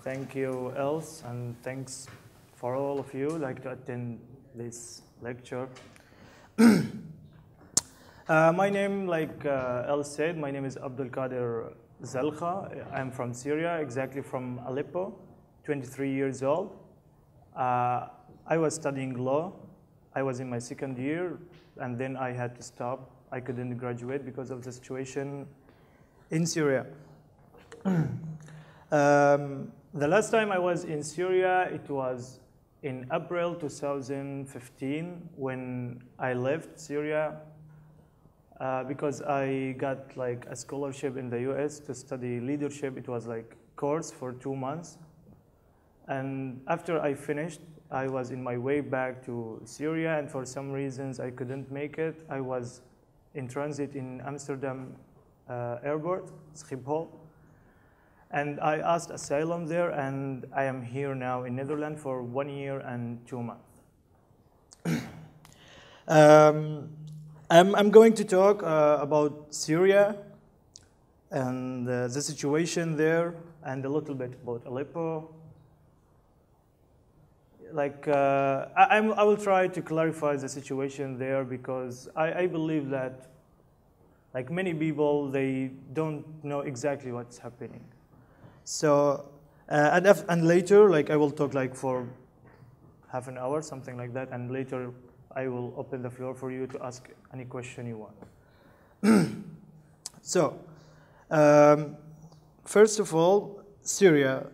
Thank you, Els, and thanks for all of you to attend this lecture. My name, Els said, my name is Abdel-Qader Zalkha. I'm from Syria, exactly from Aleppo, 23 years old. I was studying law. I was in my second year, and then I had to stop. I couldn't graduate because of the situation in Syria. The last time I was in Syria, it was in April 2015 when I left Syria because I got a scholarship in the US to study leadership. It was a course for 2 months. And after I finished, I was in my way back to Syria, and for some reasons I couldn't make it. I was in transit in Amsterdam airport, Schiphol. And I asked asylum there, and I am here now in Netherlands for 1 year and 2 months. I'm going to talk about Syria and the situation there, and a little bit about Aleppo. I will try to clarify the situation there because I believe that many people, they don't know exactly what's happening. So, and later, I will talk for half an hour, something like that, and later I will open the floor for you to ask any question you want. So, first of all, Syria.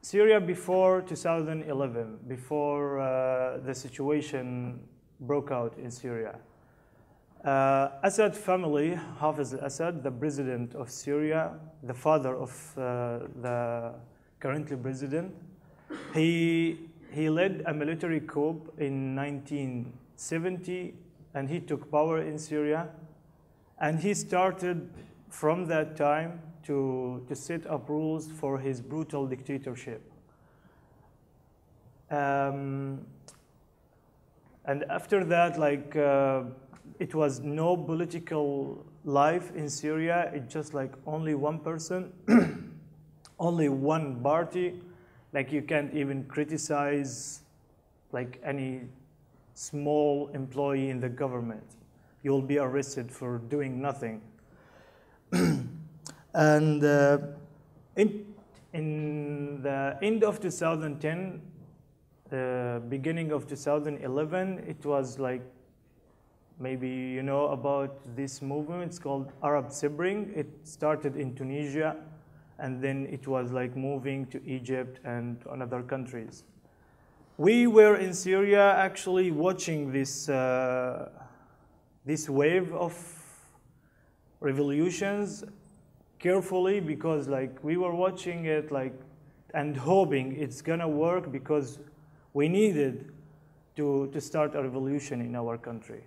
Syria before 2011, before the situation broke out in Syria. Assad family, Hafez al-Assad, the president of Syria, the father of the currently president, he led a military coup in 1970, and he took power in Syria. And he started from that time to set up rules for his brutal dictatorship. And after that, it was no political life in Syria. It's just only one person, only one party. You can't even criticize any small employee in the government. You'll be arrested for doing nothing. And in the end of 2010, beginning of 2011, it was maybe you know about this movement. It's called Arab Spring. It started in Tunisia, and then it was moving to Egypt and to other countries. We were in Syria actually watching this wave of revolutions carefully because we were watching it and hoping it's gonna work because we needed to start a revolution in our country.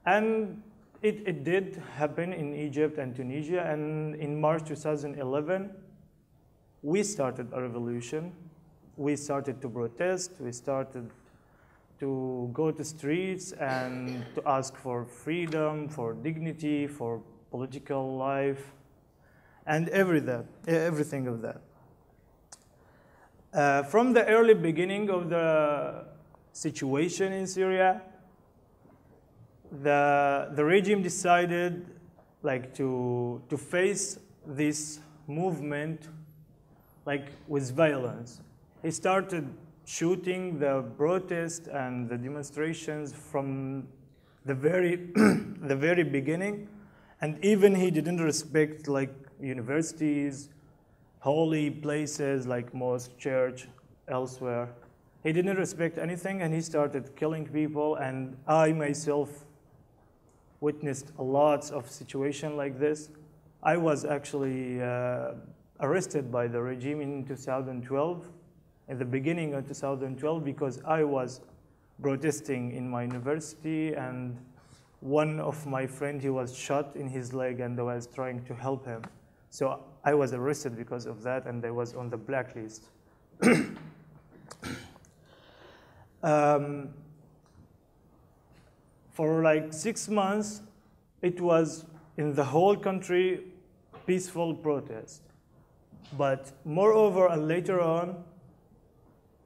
And it did happen in Egypt and Tunisia, and in March 2011, we started a revolution. We started to protest, we started to go to streets and to ask for freedom, for dignity, for political life, and everything of that. From the early beginning of the situation in Syria, the regime decided to face this movement with violence. He started shooting the protests and the demonstrations from the very the very beginning, and even he didn't respect universities, holy places like mosque, church, elsewhere. He didn't respect anything, and he started killing people. And I myself witnessed a lot of situations like this. I was actually arrested by the regime in 2012, at the beginning of 2012, because I was protesting in my university, and one of my friends, he was shot in his leg, and I was trying to help him. So I was arrested because of that, and I was on the blacklist. For 6 months, it was in the whole country peaceful protest. But moreover, and later on,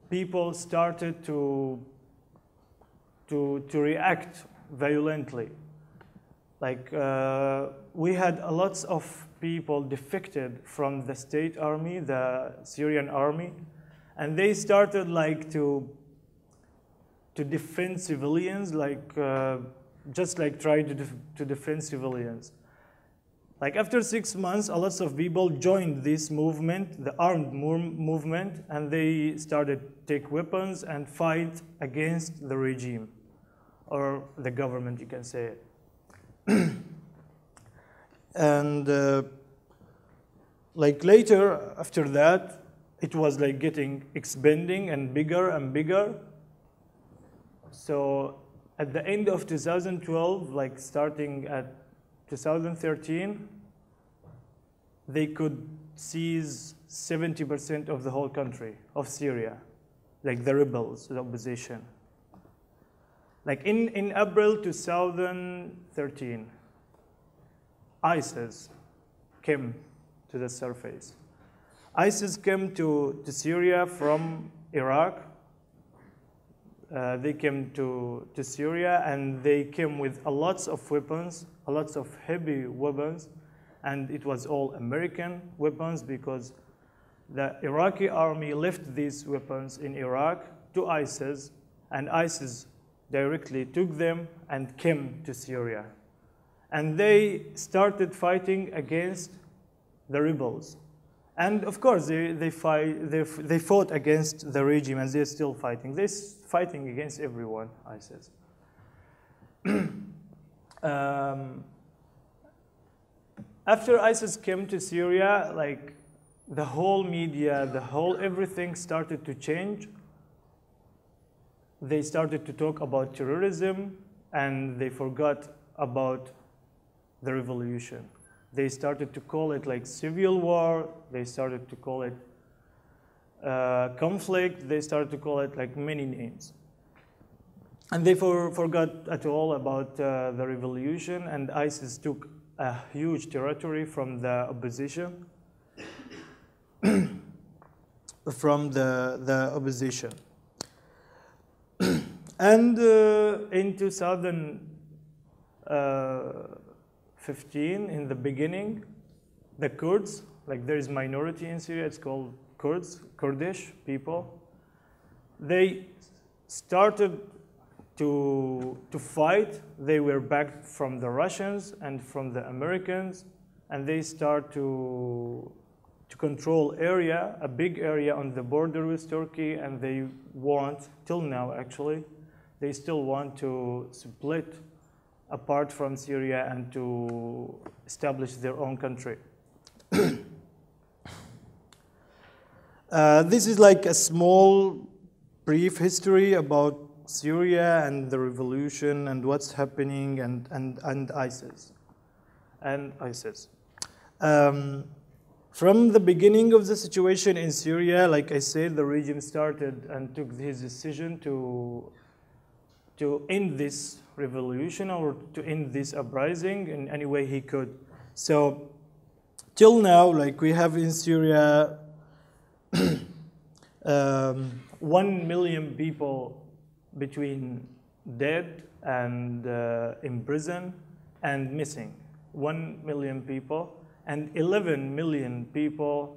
people started to react violently. Like we had lots of people defected from the state army, the Syrian army, and they started like to defend civilians, like just like try to defend civilians. Like after 6 months, a lot of people joined this movement, the armed movement, and they started to take weapons and fight against the regime, or the government, you can say it. And like later, after that, it was like getting expanding and bigger and bigger. So at the end of 2012, like starting at 2013, they could seize 70% of the whole country of Syria, like the rebels, the opposition. Like in April 2013, ISIS came to the surface. ISIS came to Syria from Iraq. They came to Syria, and they came with a lots of weapons, a lots of heavy weapons, and it was all American weapons because the Iraqi army left these weapons in Iraq to ISIS, and ISIS directly took them and came to Syria. And they started fighting against the rebels. And of course, they fought against the regime, and they're still fighting. They're fighting against everyone, ISIS. After ISIS came to Syria, like the whole media, the whole everything started to change. They started to talk about terrorism, and they forgot about the revolution. They started to call it like civil war. They started to call it conflict. They started to call it like many names. And they forgot at all about the revolution, and ISIS took a huge territory from the opposition. From the opposition. And in 2015, in the beginning, the Kurds, like there is minority in Syria, it's called Kurds, Kurdish people, they started to fight. They were backed from the Russians and from the Americans, and they start to control area, a big area on the border with Turkey, and they want, till now actually, they still want to split apart from Syria and to establish their own country. This is like a small, brief history about Syria and the revolution and what's happening and ISIS. From the beginning of the situation in Syria, like I said, the regime started and took his decision to end this revolution or to end this uprising in any way he could. So till now, like we have in Syria 1 million people between dead and in prison and missing. 1 million people. And 11 million people,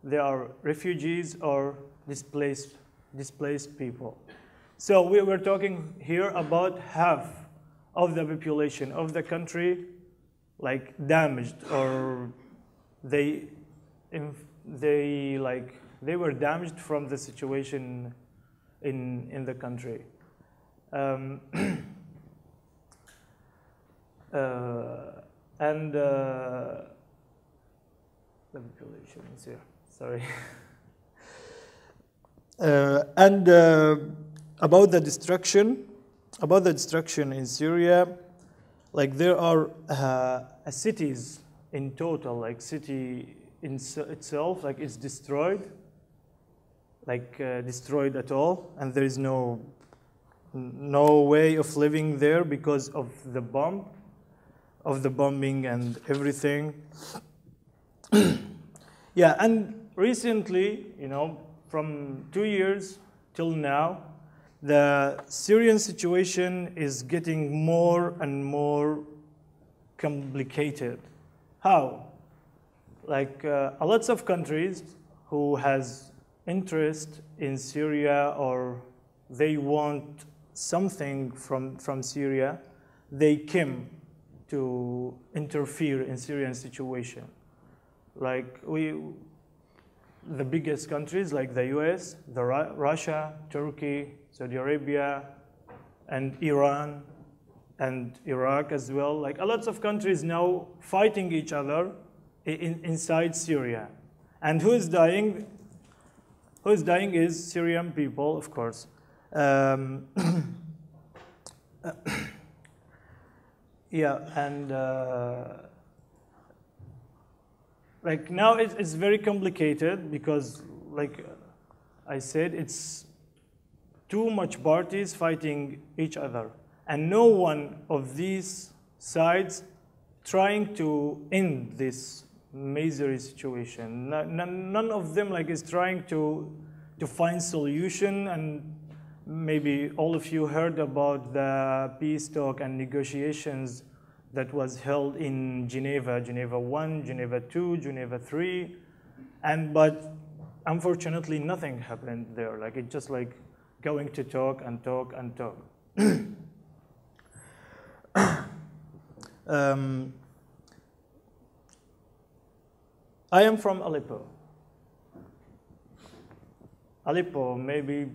they are refugees or displaced people. So we were talking here about half of the population of the country, like damaged, or they were damaged from the situation in the country. The population is here, sorry. About the destruction in Syria, like there are cities in total, like city in itself, like it's destroyed, destroyed at all, and there is no way of living there because of the bombing and everything. Yeah, and recently, from 2 years till now, the Syrian situation is getting more and more complicated. How? Like a lots of countries who has interest in Syria or they want something from Syria, they came to interfere in Syrian situation. Like the biggest countries like the US, Russia, Turkey, Saudi Arabia, and Iran, and Iraq as well. Like a lots of countries now fighting each other inside Syria. And who is dying? Who is dying is Syrian people, of course. Yeah, and like now it's very complicated because, like I said, it's too much parties fighting each other, and no one of these sides trying to end this misery situation. None of them is trying to find solution. And maybe all of you heard about the peace talk and negotiations that was held in Geneva, Geneva 1, Geneva 2, Geneva 3, but unfortunately nothing happened there. It just going to talk and talk and talk. I am from Aleppo. Aleppo, maybe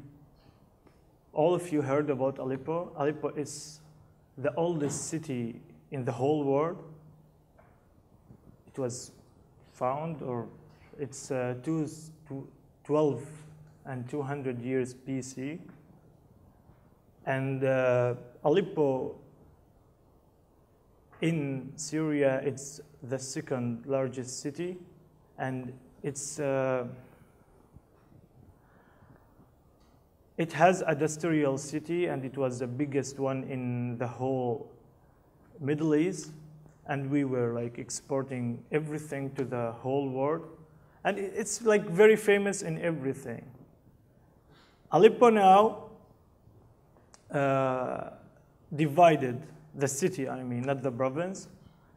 all of you heard about Aleppo. Aleppo is the oldest city in the whole world. It was found, or it's 12 and 200 years BC. And Aleppo in Syria, it's the second largest city, and it has a industrial city, and it was the biggest one in the whole Middle East, and we were exporting everything to the whole world, and it's very famous in everything. Aleppo now divided the city, not the province.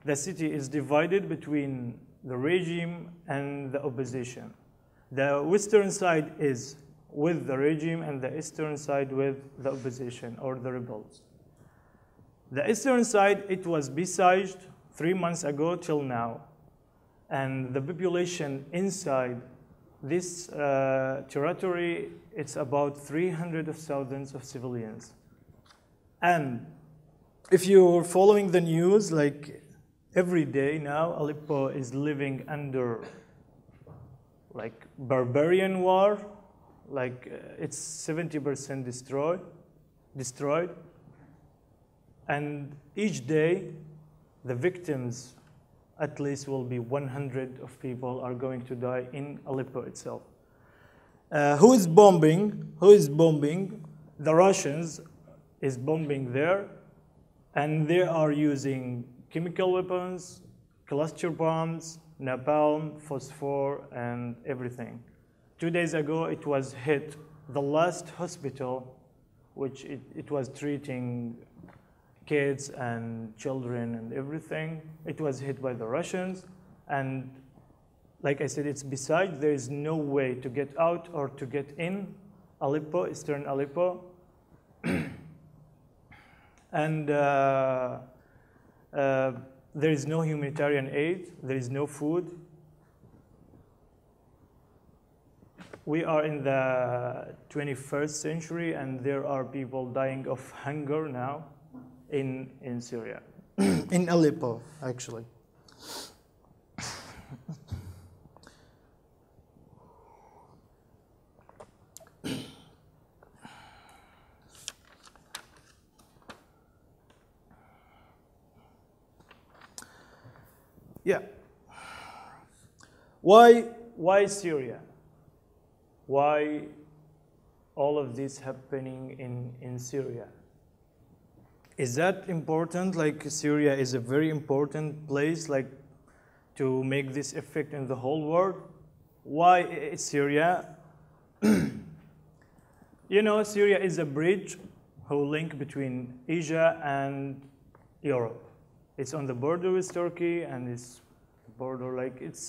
The city is divided between the regime and the opposition. The western side is with the regime and the eastern side with the opposition or the rebels. The eastern side, it was besieged 3 months ago till now. And the population inside this territory, it's about 300,000 of civilians. And if you're following the news, every day now, Aleppo is living under barbarian war. It's 70% destroyed. And each day, the victims, at least will be 100 of people are going to die in Aleppo itself. Who is bombing? The Russians is bombing there, and they are using chemical weapons, cluster bombs, napalm, phosphor, and everything. 2 days ago, it was hit the last hospital, which it was treating kids and children and everything. It was hit by the Russians, and like I said, it's besieged. There is no way to get out or to get in Aleppo, eastern Aleppo. And there is no humanitarian aid, there is no food. We are in the 21st century, and there are people dying of hunger now in Syria, in Aleppo, actually. Yeah. Why Syria? Why all of this happening in Syria? Is that important? Syria is a very important place, to make this effect in the whole world? why Syria? You know, Syria is a bridge who link between Asia and Europe. It's on the border with Turkey, and it's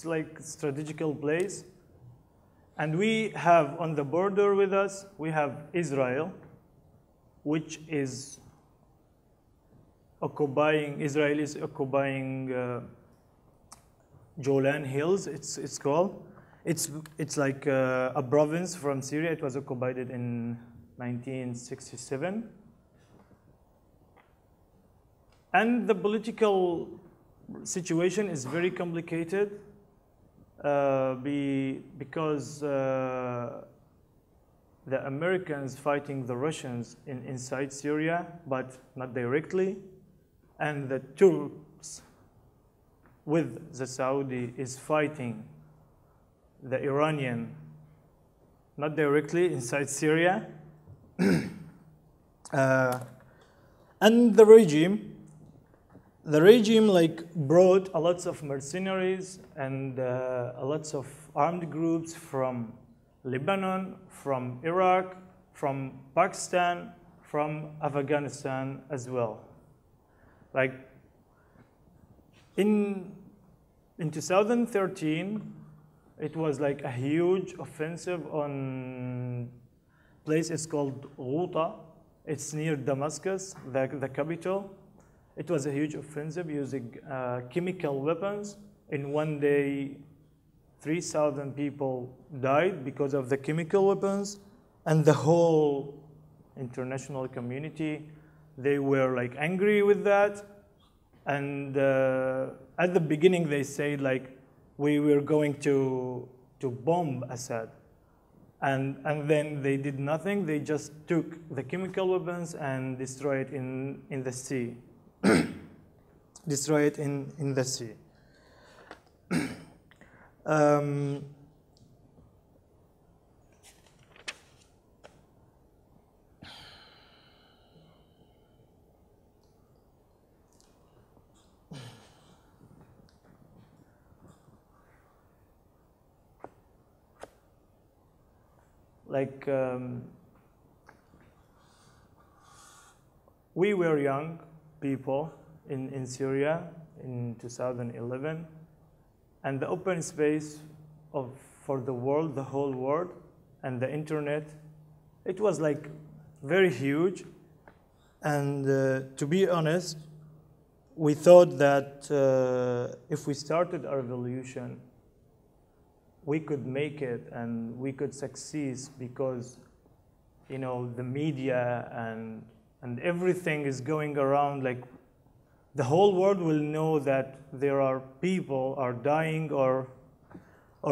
like strategical place. And we have on the border with us, we have Israel, which is occupying, Israel is occupying Golan Hills, it's called. It's like a province from Syria. It was occupied in 1967. And the political situation is very complicated because the Americans fighting the Russians inside Syria, but not directly. And the Turks with the Saudi is fighting the Iranian, not directly inside Syria. And the regime like brought a lots of mercenaries and a lots of armed groups from Lebanon, from Iraq, from Pakistan, from Afghanistan as well. Like in 2013, it was like a huge offensive on place. It's called Ghouta. It's near Damascus, the capital. It was a huge offensive using chemical weapons. In one day, 3,000 people died because of the chemical weapons, and the whole international community, they were like angry with that. And at the beginning, they said like, we were going to bomb Assad. And then they did nothing. They just took the chemical weapons and destroyed it in the sea. Destroy it in the sea. Like, we were young people in Syria in 2011, and the open space for the world, the whole world, and the internet, it was like very huge. And to be honest, we thought that if we started a revolution, we could make it and we could succeed because, you know, the media and everything is going around, like the whole world will know that there are people are dying or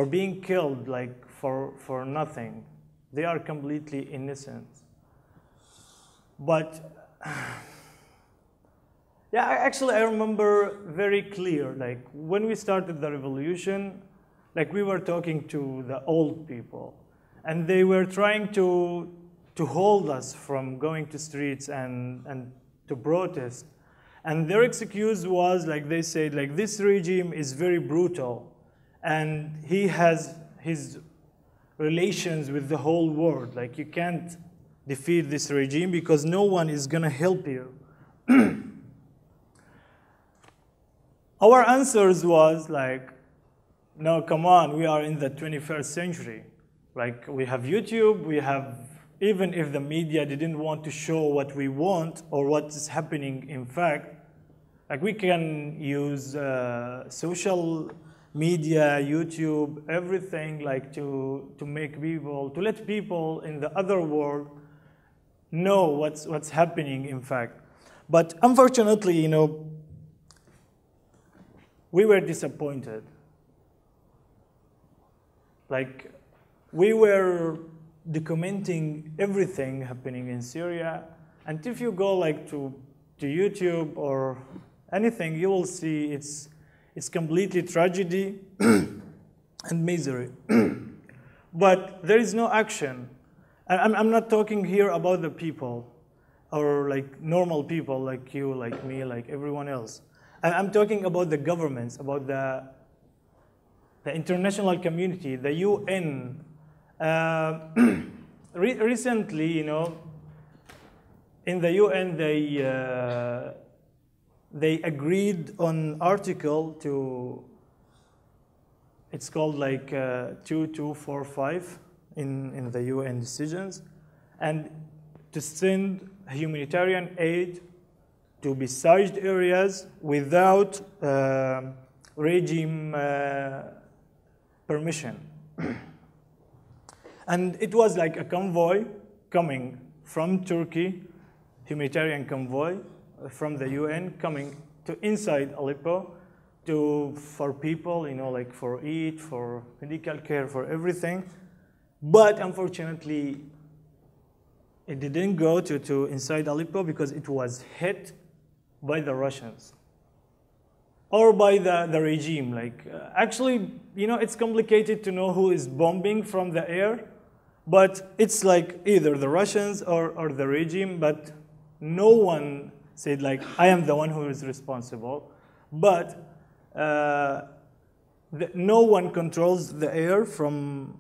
being killed like for nothing. They are completely innocent. But yeah, actually I remember very clear, like when we started the revolution, like we were talking to the old people, and they were trying to hold us from going to streets and to protest. And their excuse was, like they said, like this regime is very brutal, and he has his relations with the whole world. Like you can't defeat this regime because no one is gonna help you. Our answers was like, no, come on, we are in the 21st century. Like, we have YouTube, we have, even if the media didn't want to show what we want or what is happening in fact, like we can use social media, YouTube, everything, like to make people, to let people in the other world know what's happening in fact. But unfortunately, you know, we were disappointed. Like, we were documenting everything happening in Syria, and if you go like to YouTube or anything, you will see it's completely tragedy and misery. But there is no action. I'm not talking here about the people, or like normal people like you, like me, like everyone else. I'm talking about the governments, about the the international community, the UN, recently, you know, in the UN, they agreed on article to, it's called like 2245 in the UN decisions, and to send humanitarian aid to besieged areas without regime permission. And it was like a convoy coming from Turkey, humanitarian convoy from the UN coming to inside Aleppo for people, you know, like for eat, for medical care, for everything. But unfortunately, it didn't go to inside Aleppo because it was hit by the Russians or by the regime. Like, actually, you know, it's complicated to know who is bombing from the air, but it's like either the Russians or the regime, but no one said like, I am the one who is responsible. But no one controls the air from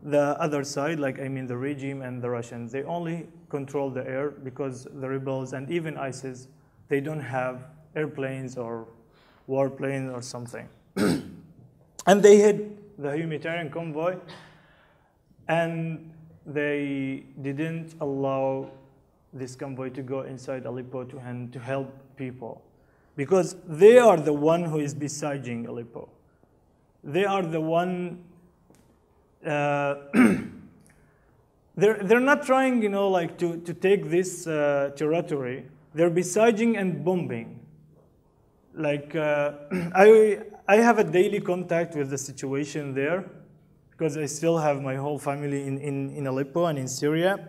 the other side, like I mean the regime and the Russians. They only control the air because the rebels and even ISIS, they don't have airplanes or warplanes or something. And they hit the humanitarian convoy, and they didn't allow this convoy to go inside Aleppo to help people, because they are the one who is besieging Aleppo. They are the one. They're not trying, you know, like to take this territory. They're besieging and bombing. Like I have a daily contact with the situation there, because I still have my whole family in Aleppo and in Syria.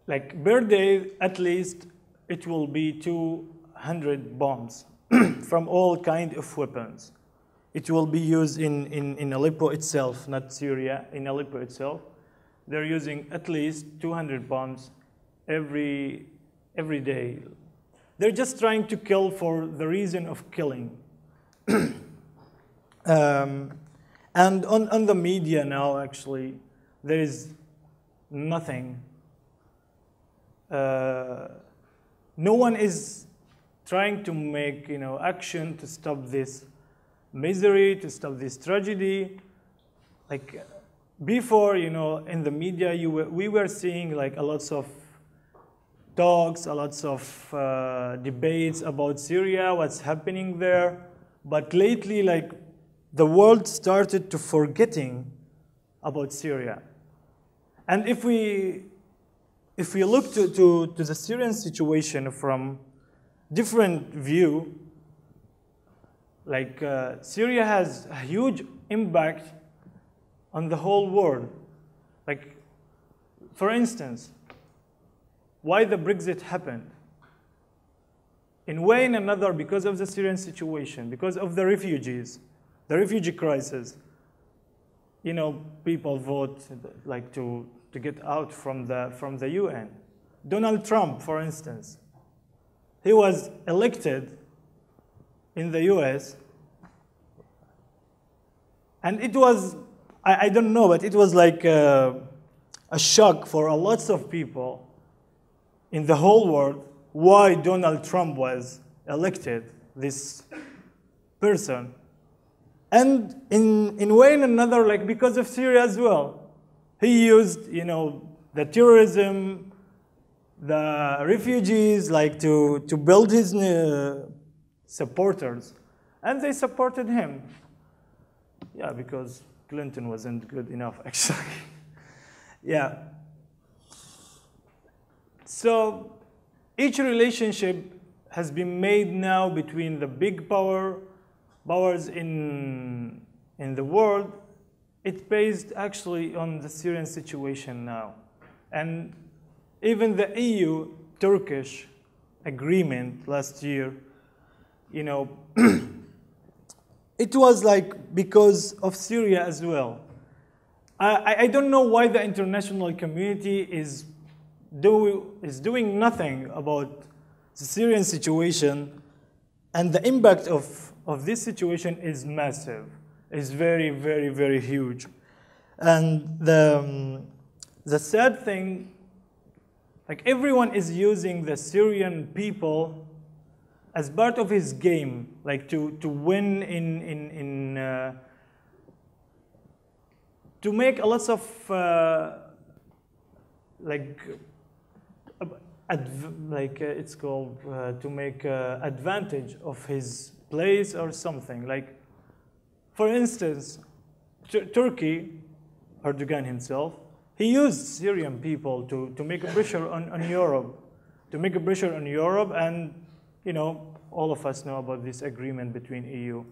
Like per day, at least, it will be 200 bombs from all kinds of weapons. It will be used in Aleppo itself, not Syria, in Aleppo itself. They're using at least 200 bombs every day. They're just trying to kill for the reason of killing. And on the media now, actually, there is nothing. No one is trying to make, you know, action to stop this misery, to stop this tragedy. Like before, you know, in the media, we were seeing like a lots of talks, a lots of debates about Syria, what's happening there. But lately, like the world started to forgetting about Syria. And if we look to the Syrian situation from different view, like Syria has a huge impact on the whole world. Like, for instance, why the Brexit happened? In way in another, because of the Syrian situation, because of the refugees, the refugee crisis. You know, people vote like to get out from the UN. Donald Trump, for instance, he was elected in the US, and it was, I don't know, but it was like a shock for lots of people in the whole world why Donald Trump was elected, this person. And in way in another, like because of Syria as well. He used, you know, the terrorism, the refugees, like to build his supporters, and they supported him. Yeah, because Clinton wasn't good enough, actually. Yeah. So each relationship has been made now between the big powers in the world. It's based actually on the Syrian situation now. And even the EU-Turkish agreement last year, you know, it was like because of Syria as well. I don't know why the international community is doing nothing about the Syrian situation, And the impact of this situation is massive, is very, very, very huge. And the sad thing, like everyone is using the Syrian people as part of his game, like to win to make a lot of it's called to make advantage of his place or something. Like, for instance, Turkey, Erdogan himself, he used Syrian people to make a pressure on Europe, and you know, all of us know about this agreement between EU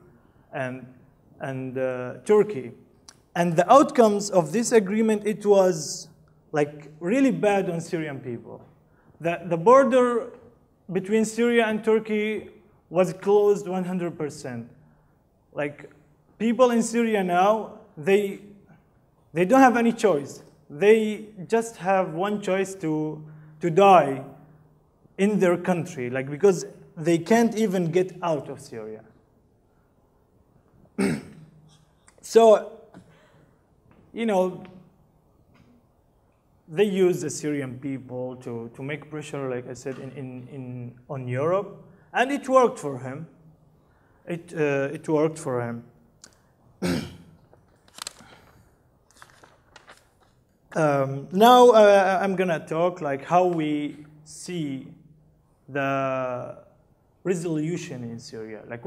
and Turkey. And the outcomes of this agreement, it was like really bad on Syrian people. The border between Syria and Turkey was closed 100%. Like, people in Syria now, they don't have any choice. They just have one choice, to die in their country, like, because they can't even get out of Syria. So, you know, they use the Syrian people to make pressure, like I said, on Europe, and it worked for him. It worked for him. Now I'm gonna talk like how we see the resolution in Syria. Like,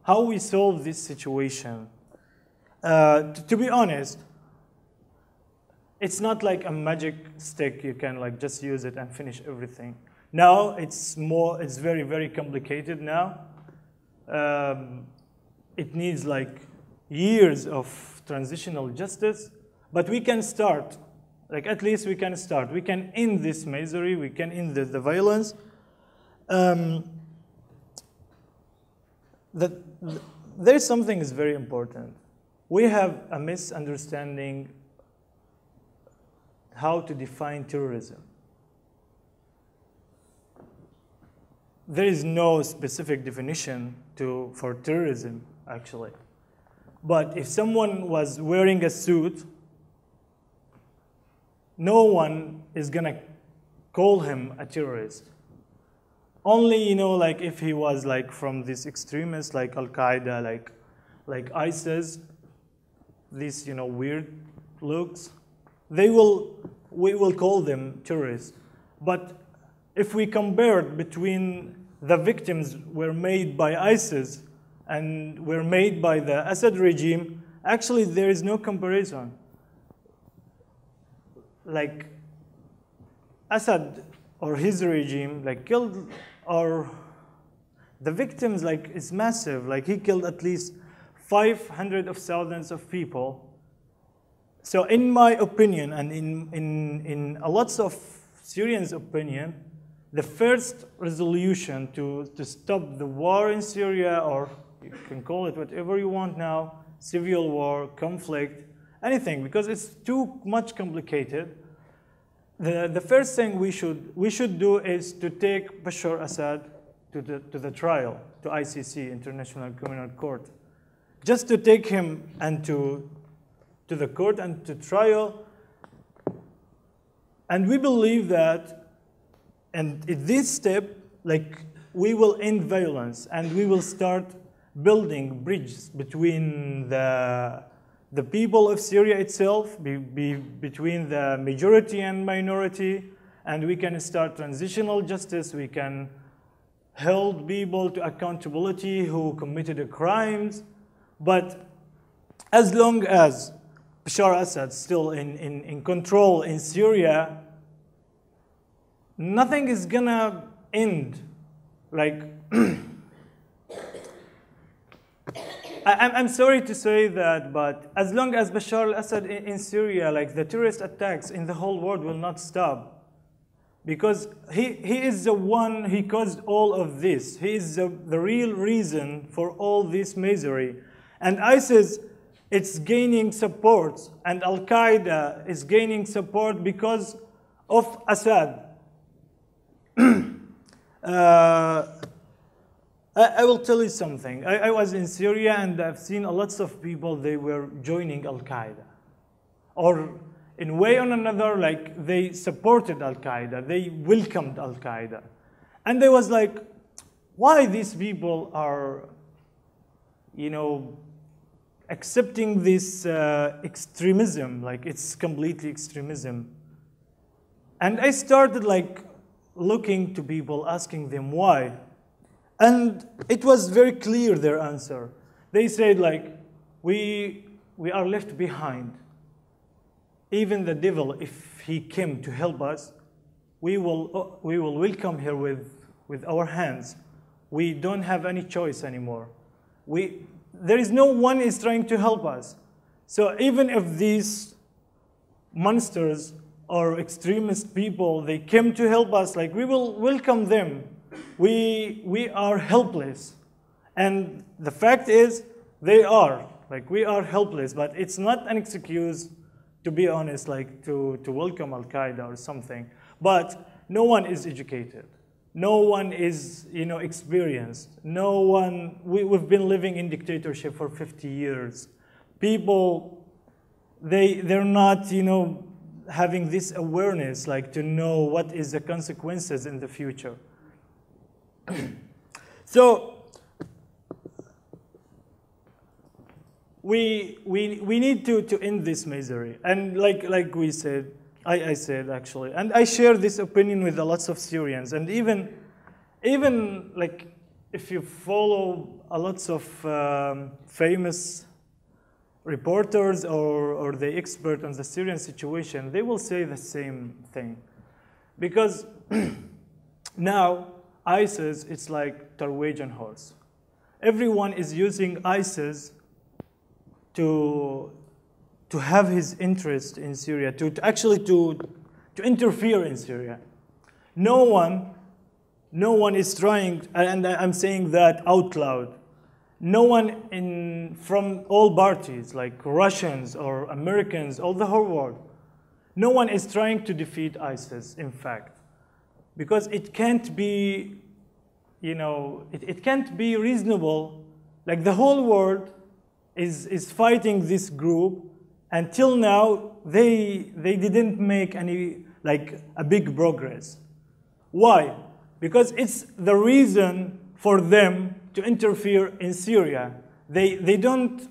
how we solve this situation. To be honest, it's not like a magic stick. You can like just use it and finish everything. Now it's very, very complicated now. It needs like years of transitional justice, but we can start. Like, at least we can start. We can end this misery. We can end the violence. There is something is very important. We have a misunderstanding how to define terrorism. There is no specific definition for terrorism, actually. But if someone was wearing a suit, no one is gonna call him a terrorist. Only, you know, like if he was like from these extremists like Al-Qaeda, like ISIS, these, you know, weird looks, we will call them terrorists. But if we compare between the victims were made by ISIS and were made by the Assad regime, actually there is no comparison. Like, Assad or his regime like killed, or the victims like is massive. Like, he killed at least 500,000 of people. So in my opinion, and in a lots of Syrians' opinion, the first resolution to stop the war in Syria, or you can call it whatever you want now, civil war, conflict, anything, because it's too much complicated. The first thing we should do is to take Bashar Assad to the trial, to ICC, International Criminal Court, just to take him and to the court and to trial. And we believe that, and in this step, like, we will end violence and we will start building bridges between the people of Syria itself, between the majority and minority, and we can start transitional justice. We can hold people to accountability who committed crimes. But as long as Bashar Assad is still in control in Syria, nothing is gonna end. Like, I'm sorry to say that, but as long as Bashar al-Assad in Syria, like, the terrorist attacks in the whole world will not stop. Because he is the one, he caused all of this. He is the real reason for all this misery. And ISIS, it's gaining support, and Al-Qaeda is gaining support because of Assad. I will tell you something. I was in Syria and I've seen lots of people, they were joining Al-Qaeda. Or in way or another, like they supported Al-Qaeda, they welcomed Al-Qaeda. And they was like, why these people are, you know, accepting this extremism, like it's completely extremism. And I started like looking to people, asking them why. And it was very clear, their answer. They said like, we are left behind. Even the devil, if he came to help us, we will welcome her with our hands. We don't have any choice anymore. There is no one is trying to help us. So even if these monsters or extremist people, they came to help us, like we will welcome them. We are helpless. And the fact is, they are. Like we are helpless, but it's not an excuse, to be honest, like to welcome Al-Qaeda or something. But no one is educated. No one is, you know, experienced. No one, we've been living in dictatorship for 50 years. People, they're not, you know, having this awareness, like to know what is the consequences in the future. So, we need to end this misery. And like we said, I said actually, and I share this opinion with lots of Syrians, and even like if you follow lots of famous reporters or the expert on the Syrian situation, they will say the same thing, because now ISIS, it's like Norwegian horse. Everyone is using ISIS to have his interest in Syria, to actually interfere in Syria. No one is trying, and I'm saying that out loud. No one from all parties, like Russians or Americans, all the whole world, no one is trying to defeat ISIS, in fact, because it can't be, you know, it can't be reasonable. Like the whole world is fighting this group. Until now, they didn't make any, like, a big progress. Why? Because it's the reason for them to interfere in Syria. They don't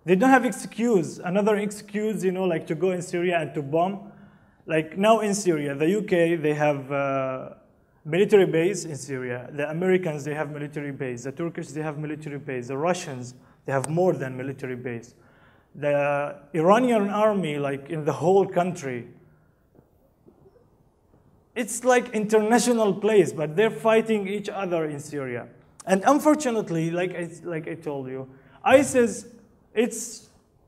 have excuse, another excuse, you know, like to go in Syria and to bomb. Like now in Syria, the UK, they have military base in Syria. The Americans, they have military base. The Turkish, they have military base. The Russians, they have more than military base. The Iranian army, like in the whole country, it's like international place, but they're fighting each other in Syria. And unfortunately, like I told you, ISIS,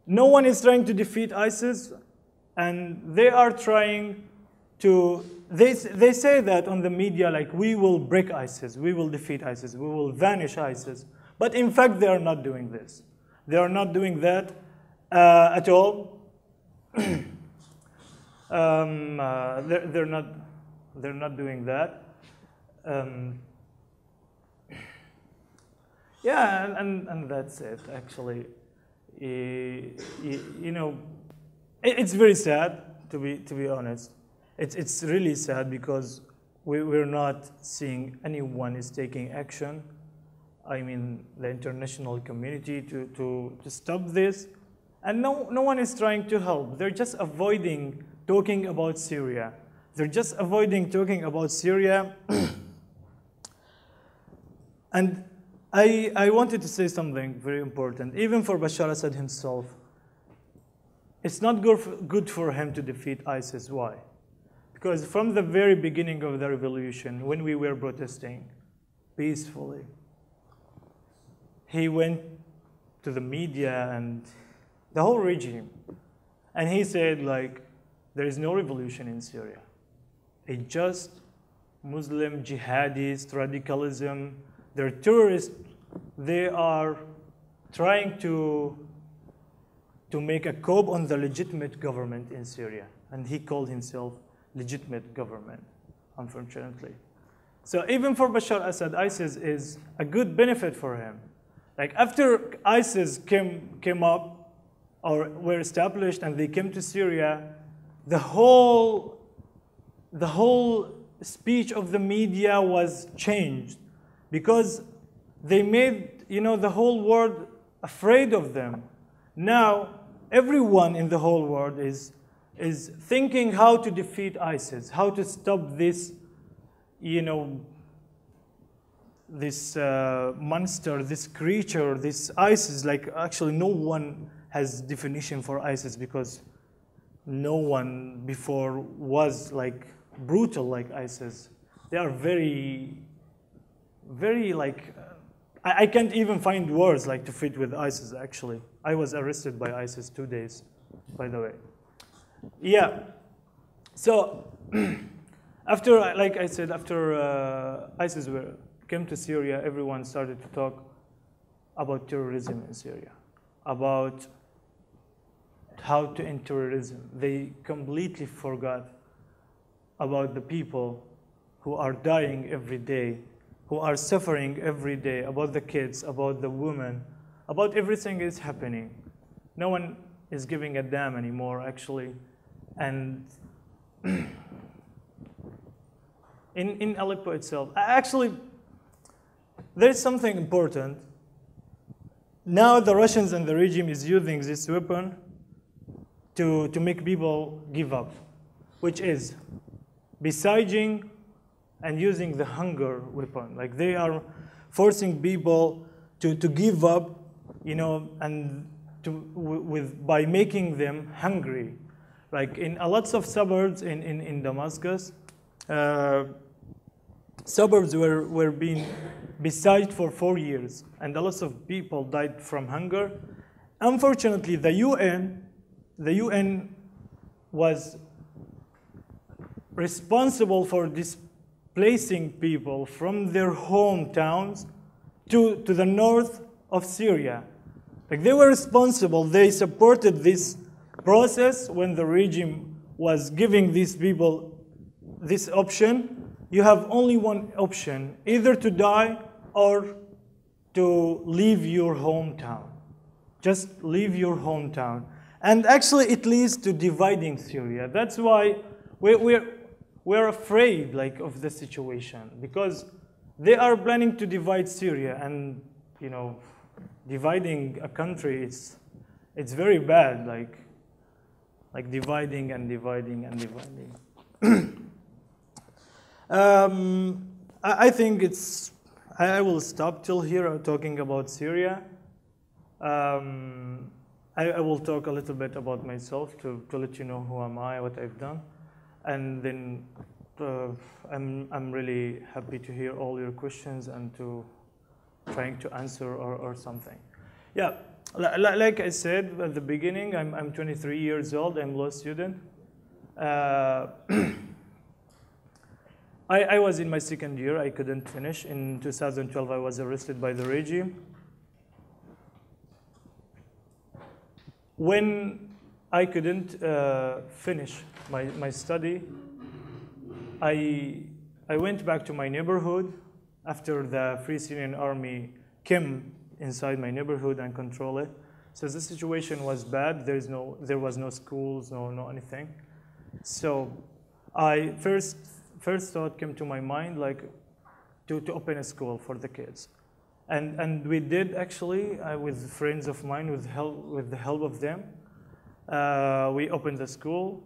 no one is trying to defeat ISIS, and they are trying to, they say that on the media, like we will break ISIS, we will defeat ISIS, we will vanish ISIS. But in fact, they are not doing this. They are not doing that at all. They're not doing that. Yeah, and that's it. Actually, you know, it's very sad to be honest. It's really sad because we're not seeing anyone is taking action. I mean, the international community to stop this. And no one is trying to help. They're just avoiding talking about Syria. They're just avoiding talking about Syria. And I wanted to say something very important. Even for Bashar Assad himself, it's not good for him to defeat ISIS. Why? Because from the very beginning of the revolution, when we were protesting peacefully, he went to the media and the whole regime, and he said, like, there is no revolution in Syria. It's just Muslim jihadist radicalism. They're terrorists. They are trying to make a coup on the legitimate government in Syria. And he called himself legitimate government, unfortunately. So even for Bashar Assad, ISIS is a good benefit for him. Like after ISIS came up or were established and they came to Syria, the whole speech of the media was changed because they made the whole world afraid of them. Now everyone in the whole world is thinking how to defeat ISIS, how to stop this this monster, this creature, this ISIS. Like actually no one has definition for ISIS because no one before was like brutal like ISIS. They are very, very like, I can't even find words like to fit with ISIS actually. I was arrested by ISIS 2 days, by the way. Yeah, so after, like I said, after ISIS came to Syria, everyone started to talk about terrorism in Syria, about how to end terrorism. They completely forgot about the people who are dying every day, who are suffering every day, about the kids, about the women, about everything is happening. No one is giving a damn anymore, actually. And in Aleppo itself, actually, there's something important. Now the Russians and the regime is using this weapon to make people give up, which is besieging and using the hunger weapon. Like they are forcing people to give up, and by making them hungry. Like in a lots of suburbs in Damascus, suburbs were being besieged for 4 years, and a lot of people died from hunger. Unfortunately, the UN was responsible for displacing people from their hometowns to the north of Syria. Like they were responsible, they supported this process when the regime was giving these people this option. You have only one option, either to die or to leave your hometown. Just leave your hometown. And actually it leads to dividing Syria. That's why we're afraid of the situation, because they are planning to divide Syria, and dividing a country, it's very bad, like dividing and dividing and dividing. I think I will stop till here talking about Syria. I will talk a little bit about myself to let you know who am I, what I've done. And then I'm really happy to hear all your questions and to trying to answer or something. Yeah, like I said at the beginning, I'm 23 years old, I'm law student. I was in my second year, I couldn't finish. In 2012, I was arrested by the regime. When I couldn't finish my study, I went back to my neighborhood after the Free Syrian Army came inside my neighborhood and controlled it. So the situation was bad. There was no schools, no anything. So I first thought came to my mind to open a school for the kids. And we did actually, with friends of mine, with the help of them. We opened the school,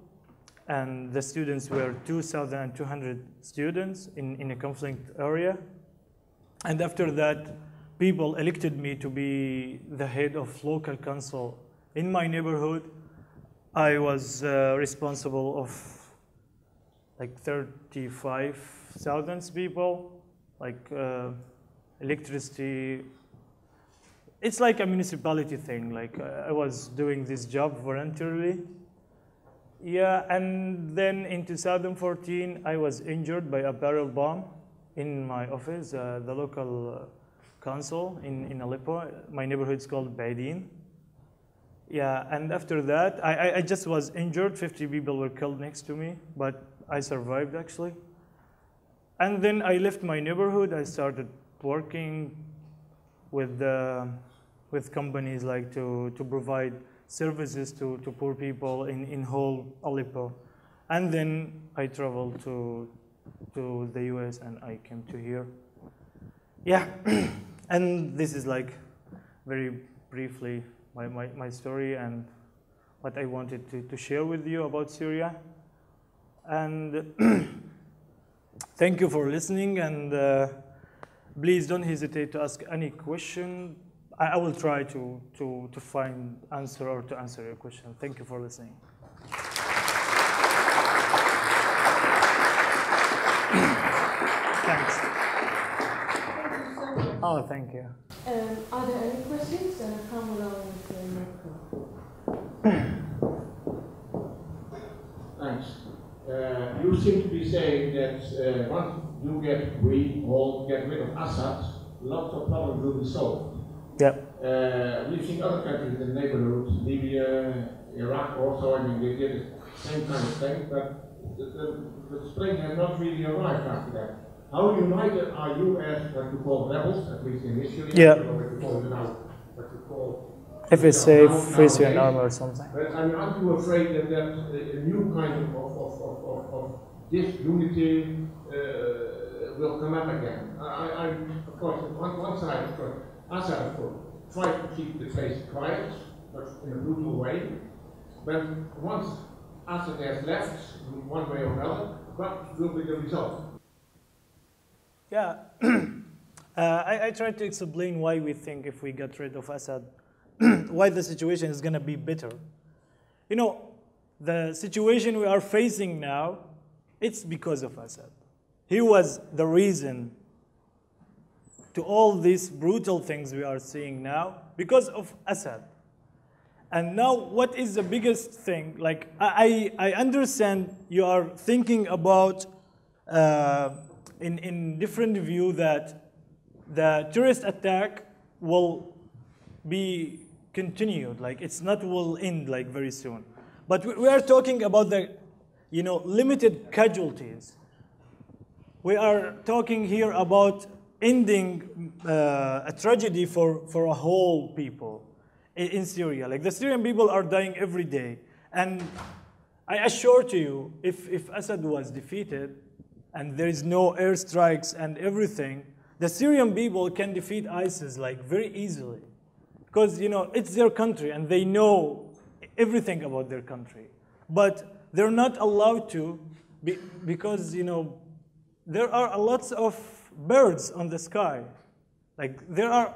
and the students were 2,200 students in a conflict area. And after that, people elected me to be the head of local council in my neighborhood. I was responsible of 35,000 people, electricity. It's like a municipality thing. I was doing this job voluntarily. Yeah, and then in 2014, I was injured by a barrel bomb in my office, the local council in Aleppo. My neighborhood is called Baidin. Yeah, and after that, I just was injured. 50 people were killed next to me, but I survived actually. And then I left my neighborhood. I started working with companies like to provide services to poor people in whole Aleppo. And then I traveled to the US and I came to here. Yeah, and this is like very briefly my story and what I wanted to share with you about Syria. And thank you for listening, and please don't hesitate to ask any question. I will try to find answer or to answer your question. Thank you for listening. Thanks. Thank you so much. Oh, thank you. Are there any questions? And I'll come along with the microphone. Thanks. You seem to be saying that once we all get rid of Assad, lots of problems will be solved. Yep. We've seen other countries in the neighborhood, Libya, Iraq also, I mean, they did the same kind of thing, but the spring has not really arrived after that. How united are you as what you call rebels, at least initially? Yeah. I don't know what you call it now, what you call FSA, Free Syrian Army or something. But I mean, aren't you afraid that a new kind of disunity will come up again? Of course, on one side, of course, Assad, of course, tried to keep the place quiet, but in a brutal way. But once Assad has left, one way or another, what will be the result? Yeah, I tried to explain why we think if we get rid of Assad, why the situation is going to be better. You know, the situation we are facing now, it's because of Assad. He was the reason to all these brutal things we are seeing now because of Assad. And now what is the biggest thing? Like, I understand you are thinking about in different view that the terrorist attack will be continued, like it's not will end like very soon. But we are talking about the, you know, limited casualties. We are talking here about ending a tragedy for a whole people in Syria. Like the Syrian people are dying every day. And I assure to you, if Assad was defeated and there is no airstrikes and everything, the Syrian people can defeat ISIS like very easily. Because, you know, it's their country and they know everything about their country. But they're not allowed to because, you know, there are lots of birds on the sky. Like there are,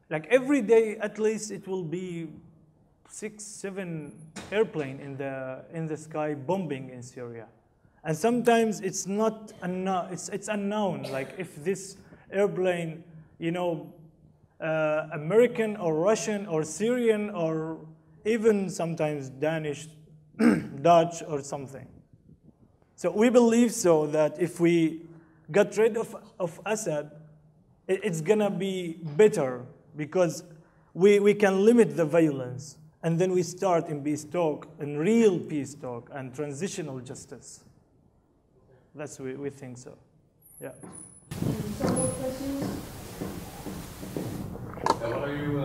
like every day at least it will be 6, 7 airplanes in the sky bombing in Syria. And sometimes it's not unknown, it's unknown. Like if this airplane, you know, American or Russian or Syrian or even sometimes Danish, Dutch or something. So we believe so that if we get rid of Assad, it's gonna be better because we can limit the violence and then we start in peace talk, in real peace talk and transitional justice. That's we think so. Yeah. Some more questions? What are you?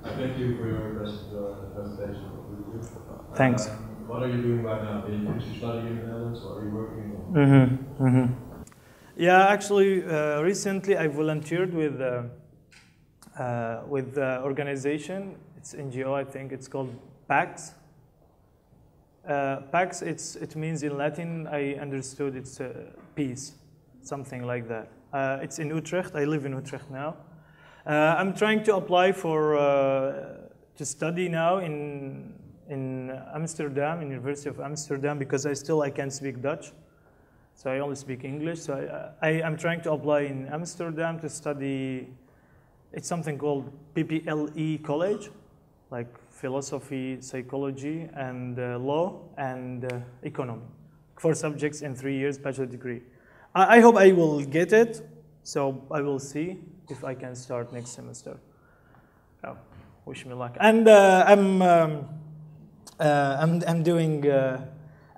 Thank you for your presentation. Thanks. What are you doing right now? Are you studying in the Netherlands or are you working? Yeah, actually, recently I volunteered with the organization. It's NGO, I think. It's called PAX. PAX, it means in Latin, I understood it's peace, something like that. It's in Utrecht. I live in Utrecht now. I'm trying to apply for to study now in Amsterdam, University of Amsterdam, because I can't speak Dutch, so I only speak English. So I'm trying to apply in Amsterdam to study. It's something called PPLE College, like philosophy, psychology, and law and economy, 4 subjects in 3 years, bachelor degree. I hope I will get it, so I will see if I can start next semester. Oh, wish me luck. And I'm doing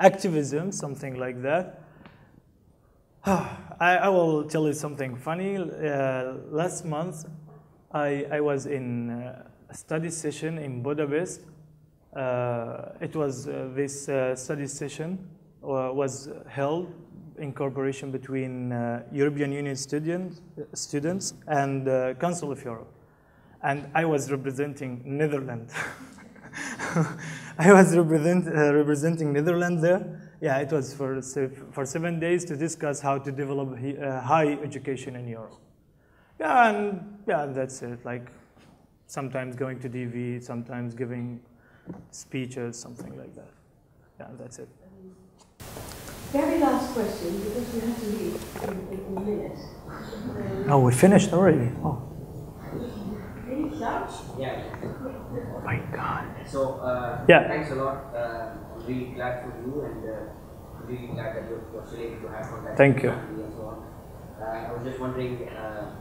activism, something like that. I will tell you something funny. Last month, I was in a study session in Budapest. It was this study session was held in cooperation between European Union students and Council of Europe. And I was representing Netherlands. I was representing Netherlands there. Yeah, it was for 7 days to discuss how to develop high education in Europe. Yeah, and yeah, that's it. Like sometimes going to DV, sometimes giving speeches, something like that. Yeah, that's it. Very last question, because we have to leave in a minute. Oh, we finished already. Oh. Any thoughts? Yeah. Oh my God. So, yeah. Thanks a lot. I'm really glad for you, and really glad that you're still able to have contact Thank with you. family and so on. I was just wondering,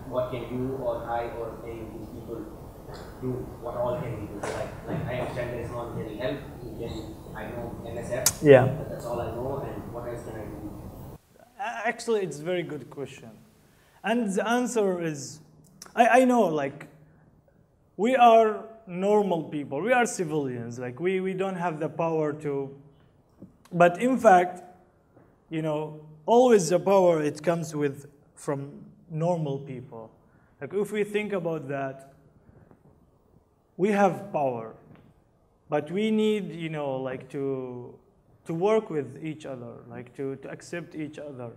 what can you or I or any of these people do? What all can we do? So like I understand there is not any help. I know MSF. Yeah. But that's all I know. And what else can I do? Actually, it's a very good question. And the answer is, I know, like, we are normal people. We are civilians. Like, we don't have the power to, but in fact, you know, always the power, it comes from normal people. Like, if we think about that, we have power, but we need, you know, like to work with each other, like to accept each other,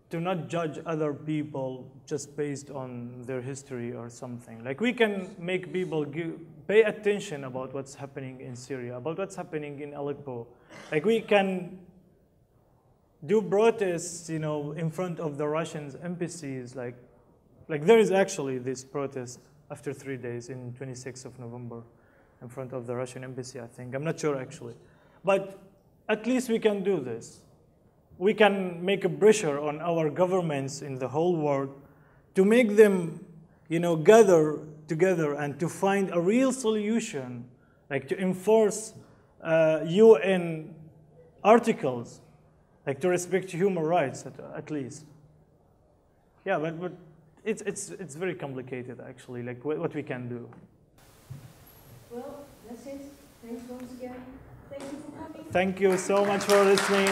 to not judge other people just based on their history or something. Like, we can make people pay attention about what's happening in Syria, about what's happening in Aleppo. Like, we can do protests, you know, in front of the Russian embassies. Like there is actually this protest after 3 days in 26th of November in front of the Russian embassy, I think. I'm not sure actually. But at least we can do this. We can make a pressure on our governments in the whole world to make them, you know, gather together and to find a real solution, like to enforce UN articles, like to respect human rights at least. Yeah, but it's very complicated actually, like what we can do. Well, that's it. Thanks once again. Thank you for coming. Thank you so much for listening.